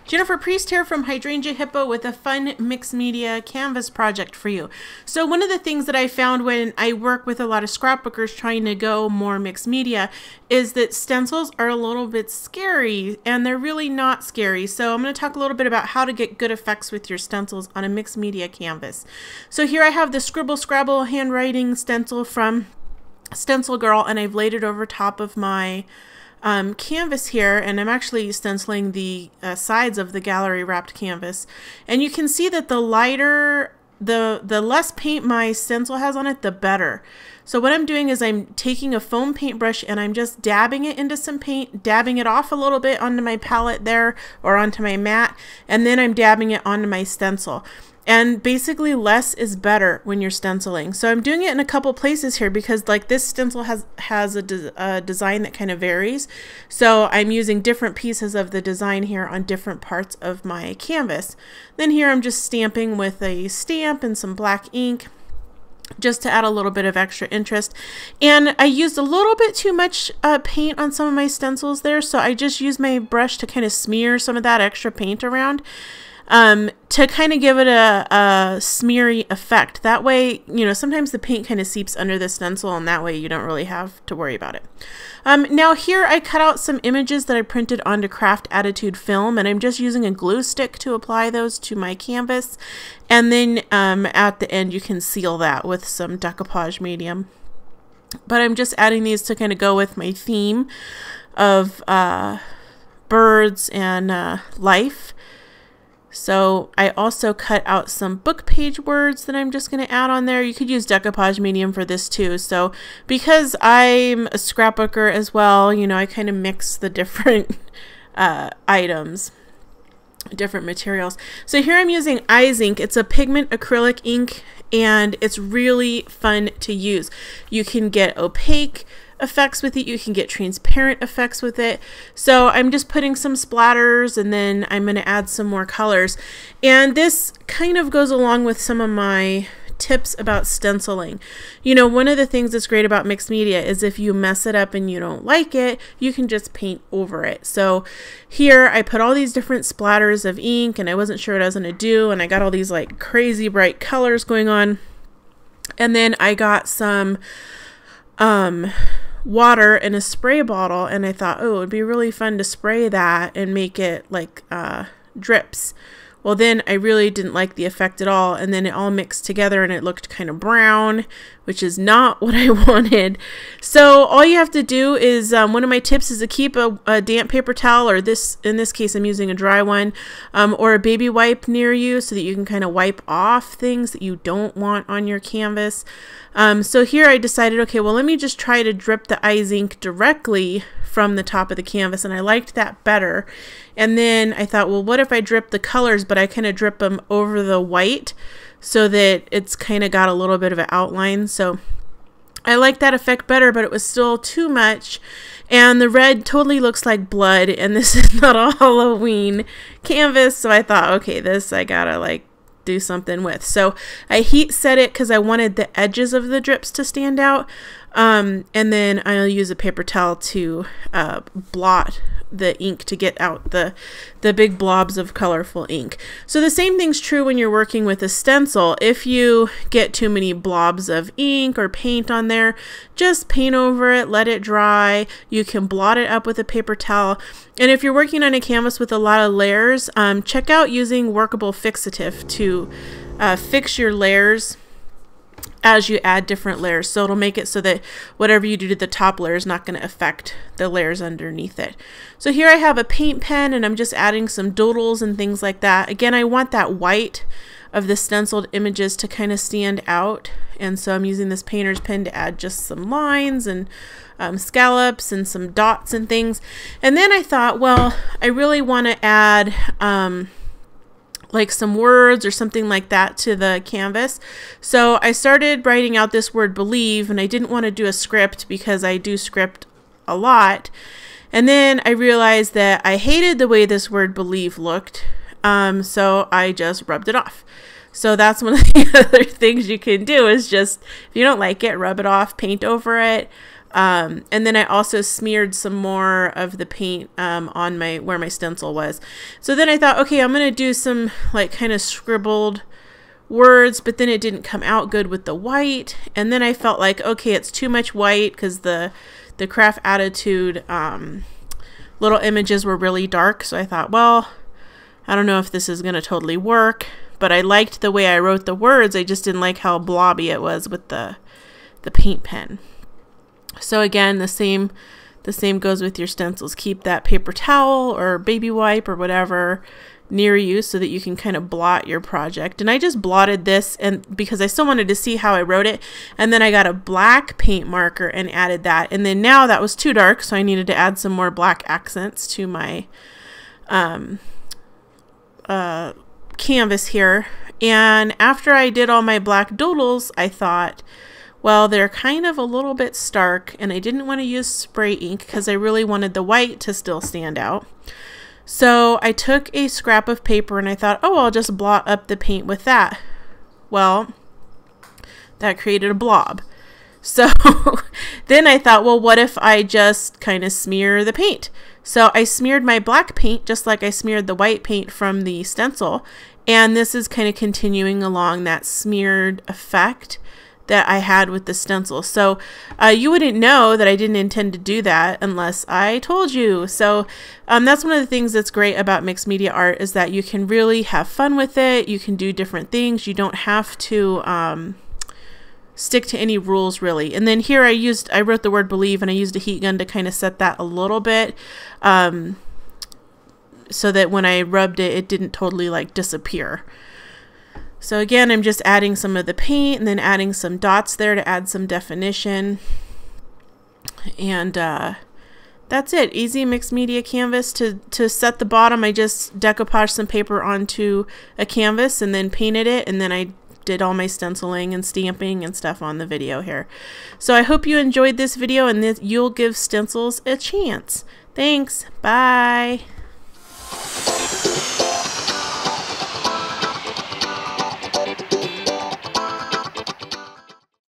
Jennifer Priest here from Hydrangea Hippo with a fun mixed media canvas project for you. So one of the things that I found when I work with a lot of scrapbookers trying to go more mixed media is that stencils are a little bit scary, and they're really not scary. So I'm going to talk a little bit about how to get good effects with your stencils on a mixed media canvas. So here I have the Scribble Scrabble handwriting stencil from StencilGirl, and I've laid it over top of my canvas here, and I'm actually stenciling the sides of the gallery wrapped canvas, and you can see that the lighter, the less paint my stencil has on it, the better. So what I'm doing is I'm taking a foam paintbrush and I'm just dabbing it into some paint, dabbing it off a little bit onto my palette there or onto my mat, and then I'm dabbing it onto my stencil. And basically less is better when you're stenciling. So I'm doing it in a couple places here because like this stencil has a design that kind of varies. So I'm using different pieces of the design here on different parts of my canvas. Then here I'm just stamping with a stamp and some black ink just to add a little bit of extra interest. And I used a little bit too much paint on some of my stencils there. So I just used my brush to kind of smear some of that extra paint around. To kind of give it a smeary effect. That way, you know, sometimes the paint kind of seeps under the stencil, and that way you don't really have to worry about it. Now here I cut out some images that I printed onto Craft Attitude film, and I'm just using a glue stick to apply those to my canvas. And then at the end you can seal that with some decoupage medium. But I'm just adding these to kind of go with my theme of birds and life. So I also cut out some book page words that I'm just going to add on there. You could use decoupage medium for this too. So because I'm a scrapbooker as well, you know, I kind of mix the different items, different materials. So here I'm using Eyes ink. It's a pigment acrylic ink, and it's really fun to use. You can get opaque effects with it, you can get transparent effects with it. So I'm just putting some splatters, and then I'm going to add some more colors. And this kind of goes along with some of my tips about stenciling. You know, one of the things that's great about mixed media is if you mess it up and you don't like it, you can just paint over it. So here I put all these different splatters of ink, and I wasn't sure what I was going to do, and I got all these like crazy bright colors going on. And then I got some water in a spray bottle, and I thought, oh, it would be really fun to spray that and make it like drips. Well, then I really didn't like the effect at all, and then it all mixed together and it looked kind of brown, which is not what I wanted. So all you have to do is, one of my tips is to keep a damp paper towel, or in this case I'm using a dry one, or a baby wipe near you so that you can kind of wipe off things that you don't want on your canvas. So here I decided, okay, well, let me just try to drip the Eyes ink directly from the top of the canvas, and I liked that better. And then I thought, well, what if I drip the colors, but I kind of drip them over the white so that it's kind of got a little bit of an outline. So I like that effect better, but it was still too much. And the red totally looks like blood, and this is not a Halloween canvas. So I thought, okay, this I gotta like do something with. So I heat set it because I wanted the edges of the drips to stand out. And then I'll use a paper towel to blot the ink to get out the big blobs of colorful ink. So the same thing's true when you're working with a stencil. If you get too many blobs of ink or paint on there, just paint over it, let it dry. You can blot it up with a paper towel. And if you're working on a canvas with a lot of layers, check out using workable fixative to fix your layers as you add different layers. So it'll make it so that whatever you do to the top layer is not going to affect the layers underneath it. So here I have a paint pen, and I'm just adding some doodles and things like that. Again, I want that white of the stenciled images to kind of stand out, and so I'm using this painter's pen to add just some lines and scallops and some dots and things. And then I thought, well, I really want to add like some words or something like that to the canvas. So I started writing out this word believe, and I didn't want to do a script because I do script a lot. And then I realized that I hated the way this word believe looked, so I just rubbed it off. So that's one of the other things you can do is just, if you don't like it, rub it off, paint over it. And then I also smeared some more of the paint on where my stencil was. So then I thought, okay, I'm going to do some like kind of scribbled words, but then it didn't come out good with the white. And then I felt like, okay, it's too much white because the Craft Attitude little images were really dark. So I thought, well, I don't know if this is going to totally work, but I liked the way I wrote the words. I just didn't like how blobby it was with the paint pen. So again, the same goes with your stencils. Keep that paper towel or baby wipe or whatever near you so that you can kind of blot your project. And I just blotted this and because I still wanted to see how I wrote it, and then I got a black paint marker and added that. And then now that was too dark, so I needed to add some more black accents to my canvas here. And after I did all my black doodles, I thought, well, they're kind of a little bit stark, and I didn't want to use spray ink because I really wanted the white to still stand out. So I took a scrap of paper and I thought, oh, I'll just blot up the paint with that. Well, that created a blob. So then I thought, well, what if I just kind of smear the paint? So I smeared my black paint just like I smeared the white paint from the stencil. And this is kind of continuing along that smeared effect that I had with the stencil. So you wouldn't know that I didn't intend to do that unless I told you. So that's one of the things that's great about mixed media art is that you can really have fun with it. You can do different things. You don't have to stick to any rules really. And then here I wrote the word believe, and I used a heat gun to kind of set that a little bit so that when I rubbed it, it didn't totally like disappear. So again, I'm just adding some of the paint and then adding some dots there to add some definition. And that's it. Easy mixed media canvas. To set the bottom, I just decoupaged some paper onto a canvas and then painted it, and then I did all my stenciling and stamping and stuff on the video here. So I hope you enjoyed this video and that you'll give stencils a chance. Thanks. Bye.